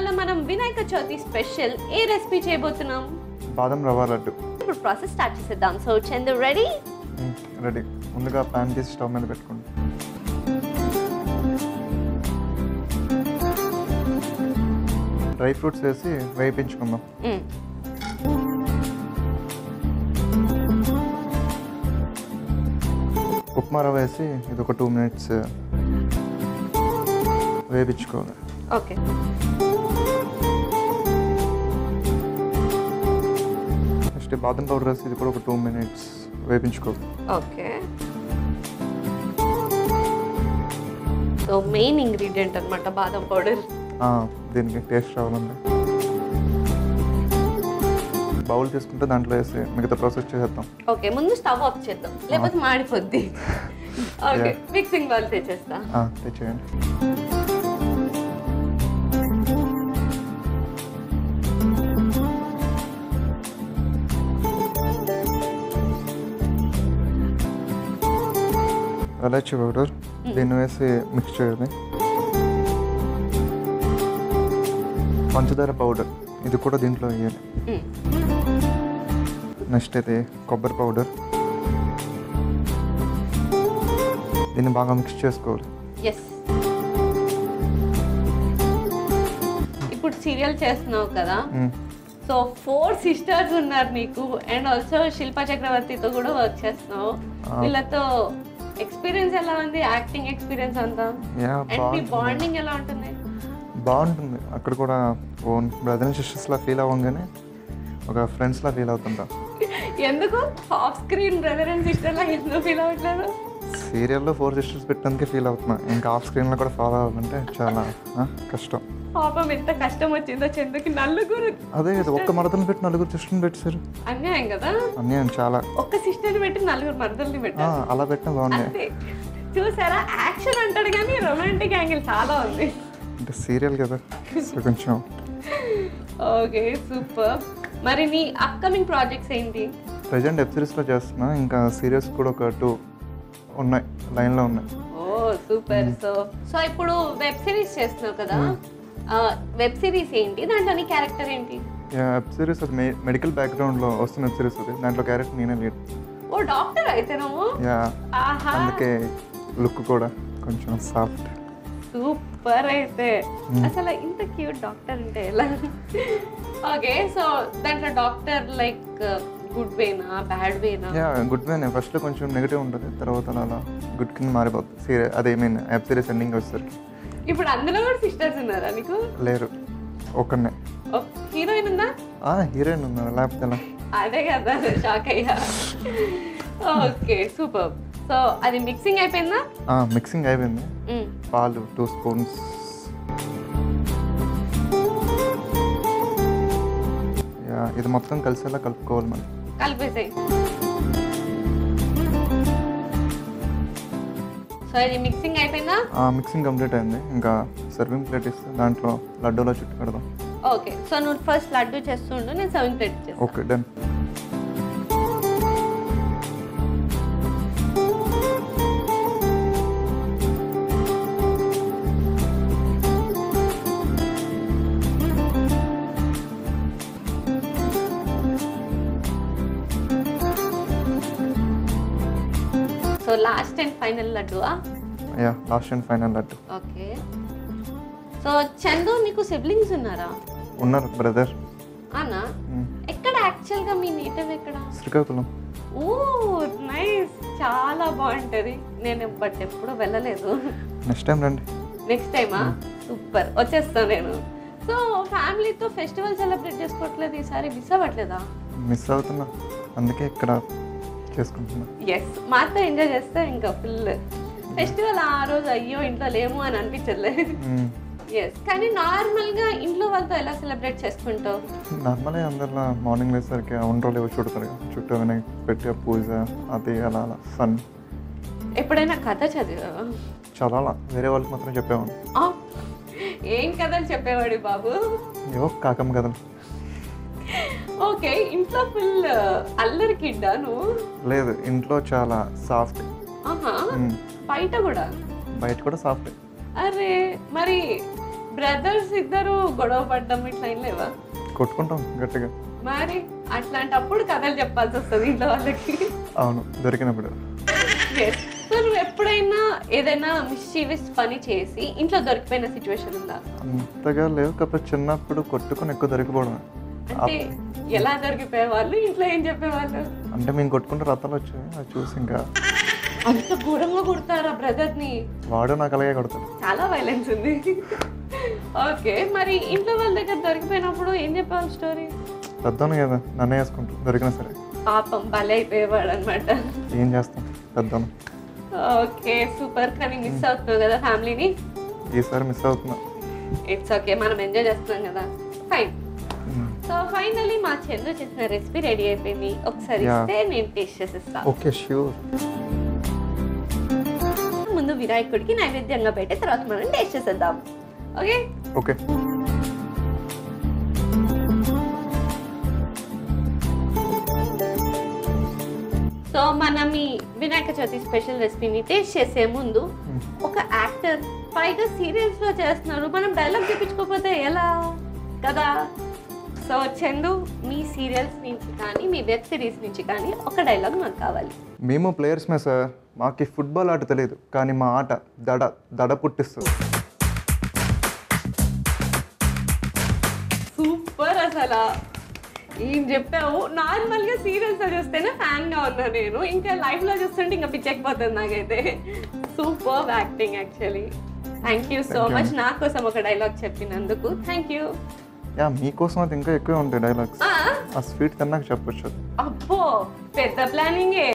ఇవాళ మనం వినాయక చవితి స్పెషల్ ఏ రెసిపీ చేయబోతున్నాం? బాదం రవ్వ లడ్డు. ఇప్పుడు ప్రాసెస్ స్టార్ట్ చేసేద్దాం. So Chandu ready? రెడీ. ముందుగా ప్యాన్ తీసి స్టవ్ మీద పెట్టుకోండి. డ్రై ఫ్రూట్స్ వేసి వేయించుకుందాం. ఉప్మా రవ్వ వేసి ఇది ఒక 2 minutes వేయించుకోవాలి. ఓకే. నెక్స్ట్ బాదం పౌడర్ వేసి ఇది కూడా ఒక 2 minutes వేయించుకోవాలి. ఓకే. సో మెయిన్ ఇంగ్రీడియంట్ అన్నమాట బాదం పౌడర్. దీనికి టేస్ట్ రావాలండి. బౌల్ తీసుకుంటే దాంట్లో వేసి మిగతా ప్రాసెస్ చేసేద్దాం. ఓకే, ముందు స్టవ్ ఆఫ్ చేద్దాం, లేకపోతే మాడిపోద్ది. ఓకే, మిక్సింగ్ బౌల్ తెచ్చేస్తా. తెచ్చేయండి. ఎలాచి పౌడర్ దీన్ని వేసి మిక్స్ చేయాలి. పంచదార పౌడర్ ఇది కూడా దీంట్లో వేయాలి. నెక్స్ట్ అయితే కొబ్బరి పౌడర్, దీన్ని బాగా మిక్స్ చేసుకోవాలి. ఇప్పుడు సీరియల్ చేస్తున్నావు కదా, సో 4 sisters ఉన్నారు నీకు, అండ్ ఆల్సో శిల్పా చక్రవర్తితో కూడా వర్క్ చేస్తున్నావు. వీళ్ళతో ఎక్స్పీరియన్స్ ఎలా ఉంది? యాక్టింగ్ ఎక్స్పీరియన్స్ అంతా, అండ్ మీ బాండింగ్ ఎలా ఉంటుంది? బాగుంటుంది. అక్కడ కూడా ఓన్ బ్రదర్ అండ్ సిస్టర్స్లా ఫీల్ అవ్వగానే ఒక ఫ్రెండ్స్లా ఫీల్ అవుతుంటా. ఎందుకు off screen brother and sister లా ఎందుకు ఫీల్ అవ్వట్లేదు? సీరియల్లో 4 sisters పెట్టడానికి ఫీల్ అవుతున్నా, ఇంకా ఆఫ్ స్క్రీన్లో కూడా ఫాలో అవ్వాలంటే చాలా కష్టం. పాపం ఎంత కష్టం వచ్చిందో చందుకి. నలుగురు, అదే ఒక్క మరదలు పెట్టి 4 సిస్టర్ని పెట్టారు. అన్యాయం కదా. అన్యాయం చాలా. ఒక్క సిస్టర్ని పెట్టి 4 మరదల్ని పెట్టారు. అలా పెట్టినా బాగుంది. చూసారా, యాక్షన్ అంటాడు కానీ రొమాంటిక్ యాంగిల్ చాలా ఉంది. అంటే సీరియల్ కదా కొంచెం. Okay, super. మరి నీ అప్కమింగ్ ప్రాజెక్ట్స్ ఏంటి? ప్రజెంట్ వెబ్ సిరీస్లో చేస్తున్నా, ఇంకా సీరియల్స్ కూడా ఒక 2 ఉన్నాయి, లైన్లో ఉన్నాయి. ఓ సూపర్. సో ఇప్పుడు వెబ్ సిరీస్ చేస్తున్నావు కదా, వెబ్ సిరీస్ ఏంటి? దాంట్లో నీ క్యారెక్టర్ ఏంటి? వెబ్ సిరీస్ అది మెడికల్ బ్యాక్గ్రౌండ్లో వస్తున్న వెబ్ సిరీస్ అది. దాంట్లో క్యారెక్టర్ నేనే లీడ్. ఓ డాక్టర్ అయితే నువ్వు? అందుకే లుక్ కూడా కొంచెం సాఫ్ట్. సూపర్. అయితే అసలు ఇంత క్యూట్ డాక్టర్ అంటే ఎలా? ఓకే, సో దాంట్లో డాక్టర్ లైక్ గుడ్ వేనా బ్యాడ్ వేనా? గుడ్ వేనే. ఫస్ట్లో కొంచెం నెగిటివ్ ఉంటుంది, తర్వాత అలా గుడ్ కింద మారిపోతుంది. అదే మీన్ వెబ్ సిరీస్ ఎండింగ్ వచ్చేసరికి. ఇప్పుడు అందులో కూడా సిస్టర్స్ ఉన్నారా నీకు? లేరు, ఒక్కనే. హీరోయిన్ ఉందా? హీరోయిన్ ఉన్నారు, లేకపోతే ఎలా? అదే కదా, షాక్ అయ్యా. Okay, super. సో అది మిక్సింగ్ అయిపోయిందా? మిక్సింగ్ అయిపోయింది. పాలు 2 spoons. ఇది మొత్తం కలిసేలా కలుపుకోవాలి మనం. కలిపేసాయి. సో ఇది మిక్సింగ్ అయిపోయిందా? మిక్సింగ్ కంప్లీట్ అయింది. ఇంకా సర్వింగ్ ప్లేట్ ఇస్తే దాంట్లో లడ్డూలో చుట్టు పెడదాం. ఓకే, సో నువ్వు ఫస్ట్ లడ్డు చేస్తుండు, నేను సర్వింగ్ ప్లేట్ ఇచ్చేస్తాను. Okay, done. So last and final లడ్డువా? Last and final laddu. Okay. So Chandu, నీకు సిబ్లింగ్స్ ఉన్నారా? ఉన్నారు, బ్రదర్. అన్నా, ఎక్కడ యాక్చువల్గా మీ నేటివ్ ఎక్కడ? శ్రీకాకుళం. ఓ నైస్, చాలా బాగుంటుంది. నేను బట్ ఎప్పుడు వెళ్ళలేదు. నెక్స్ట్ టైం రండి. నెక్స్ట్ టైమా? సూపర్, వచ్చేస్తాను నేను. సో ఫ్యామిలీతో ఫెస్టివల్ సెలబ్రేట్ చేసుకోవట్లేదు ఈసారి? మిస్ అవ్వట్లేదా? మిస్ అవుతున్నా, అందుకే ఇక్కడ చేసుకుంటున్నా. ఎస్, మాతో ఎంజాయ్ చేస్తే ఇంకా ఫుల్ ఫెస్టివల్. ఆ రోజు అయ్యో ఇంట్లో లేము అని అనిపించలేదు. ఎస్, కానీ నార్మల్గా ఇంట్లో వాళ్ళతో ఎలా సెలబ్రేట్ చేసుకుంటావు? నార్మల్గా అందరిలో మార్నింగ్ లేసరికి ఉండరోలు ఏవో చుడతారు, చుట్టూ వినాయక పెట్టి పూజ అది అలా అలా ఫన్. ఎప్పుడైనా కథ చదివావా? చాలా వేరే వాళ్ళకి మాత్రం చెప్పేవాడిని. ఏం కథలు చెప్పేవాడి బాబు? ఏవో కాకమ్మ కథలు. ఓకే, ఇంట్లో ఫుల్ అల్లరి కిడ్డా నువ్వు? లేదు, ఇంట్లో చాలా సాఫ్ట్. బయట కూడా? బయట కూడా సాఫ్ట్. అరే మరి బ్రదర్స్ ఇద్దరు గొడవ పడ్డం ఇట్లా ఏం లేవా? కొట్టుకుంటాం గట్టిగా. మరి అట్లాంటప్పుడు కథలు చెప్పాల్సి వస్తుంది ఇంట్లో వాళ్ళకి. అవును, దొరికినప్పుడు. సో నువ్వు ఎప్పుడైనా ఏదైనా మిస్చీవియస్ పని చేసి ఇంట్లో దొరికిపోయిన సిచ్యువేషన్ ఉందా? అంతగా లేవు, కాకపోతే చిన్నప్పుడు కొట్టుకుని ఎక్కువ దొరికిపోవడం. అంటే ఎలా దొరికిపోయే వాళ్ళు, ఇంట్లో ఏం చెప్పేవాళ్ళు? అంటే మేము కొట్టుకుంటే రథాలు వచ్చాయి, అది చూసి ఇంకా అంత ఘోరంగా కొడతారా బ్రదర్ ని? వాడు నాకు అలాగే కొడతాడు. చాలా వైలెన్స్ ఉంది. ఓకే, మరి ఇంట్లో వాళ్ళ దగ్గర దొరికిపోయినప్పుడు ఏం చెప్పాలి స్టోరీ? పెద్దోను కదా, నన్నే వేసుకుంటాం దొరికినా సరే. పాపం భలే అయిపోయేవాడు అనమాట. ఏం చేస్తాం, పెద్దోను. Okay super. కానీ మిస్ అవుతున్నావు కదా ఫ్యామిలీని? ఈసారి మిస్ అవుతున్నా. ఇట్స్ ఓకే, మనం ఎంజాయ్ చేస్తున్నాం కదా, ఫైన్. సో ఫైనల్లీ మా చంద్ర చేసిన రెసిపీ రెడీ అయిపోయింది. ఒకసారి ఇస్తే నేను టేస్ట్ చేసిస్తాను. Okay sure. ముందు వినాయకుడికి నైవేద్యంగా పెట్టే తర్వాత మనం టేస్ట్ చేసేద్దాం. Okay okay. సో మనం ఈ వినాయక చవితి స్పెషల్ రెసిపీని టేస్ట్ చేసే ముందు ఒక యాక్టర్ పైగా సీరియల్స్ లో చేస్తున్నారు, మనం డైలాగ్ చూపించుకోకపోతే ఎలా కదా? సో చందు, మీ సీరియల్స్ నుంచి కానీ మీ వెబ్ సిరీస్ నుంచి కానీ ఒక డైలాగ్ నాకు కావాలి. మేము ప్లేయర్స్మే సార్, మాకు ఫుట్బాల్ ఆట తెలియదు, కానీ మా ఆట దడ పుట్టిస్తుంది. సూపర్, అసలు ఏం చెప్పావు. నార్మల్ గా సీరియల్స్ చూస్తేనే ఫ్యాన్ గా ఉన్నా నేను, ఇంకా లైవ్ లో చూస్తుంటే ఇంకా పిచ్చెక్కిపోతుంది నాకైతే. Super acting actually. Thank you so much నా కోసం ఒక డైలాగ్ చెప్పినందుకు. Thank you. యా, మీకోసం అయితే ఇంకా ఎక్కువ ఉంటాయి డైలాగ్స్. ఆ స్వీట్ తిన్నాక చెప్పొచ్చు. అబ్బో, పెద్ద ప్లానింగే.